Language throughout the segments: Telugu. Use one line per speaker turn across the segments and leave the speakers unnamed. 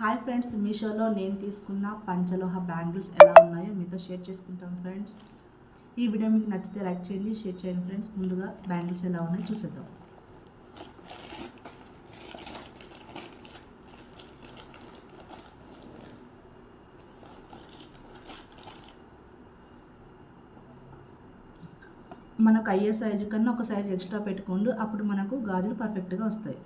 హాయ్ ఫ్రెండ్స్, మీషోలో నేను తీసుకున్న పంచలోహ బ్యాంగిల్స్ ఎలా ఉన్నాయో మీతో షేర్ చేసుకుంటాం ఫ్రెండ్స్. ఈ వీడియో మీకు నచ్చితే లైక్ చేయండి, షేర్ చేయండి ఫ్రెండ్స్. ముందుగా బ్యాంగిల్స్ ఎలా ఉన్నాయో చూసేద్దాం. మనకు అయ్యే సైజు కన్నా ఒక సైజు ఎక్స్ట్రా పెట్టుకోండి, అప్పుడు మనకు గాజులు పర్ఫెక్ట్గా వస్తాయి.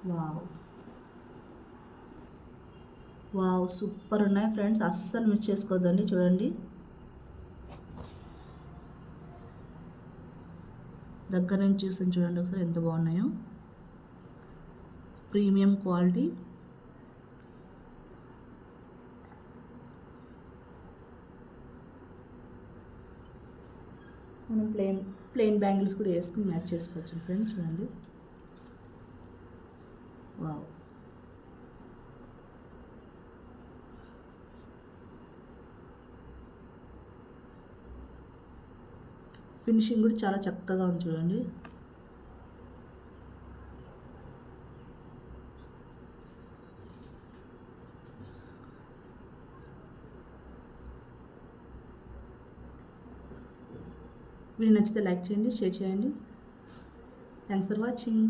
వావ్ వావ్ సూపర్ ఉన్నాయి ఫ్రెండ్స్, అస్సలు మిస్ చేసుకోవద్దండి. చూడండి, దగ్గర నుంచి చూస్తాను చూడండి ఒకసారి ఎంత బాగున్నాయో. Premium quality. మనం ప్లెయిన్ బ్యాంగిల్స్ కూడా వేసుకుని మ్యాచ్ చేసుకోవచ్చు ఫ్రెండ్స్. చూడండి, వావ్. ఫినిషింగ్ కూడా చాలా చక్కగా ఉంది చూడండి. వీడియో నచ్చితే లైక్ చేయండి, షేర్ చేయండి. Thanks for watching.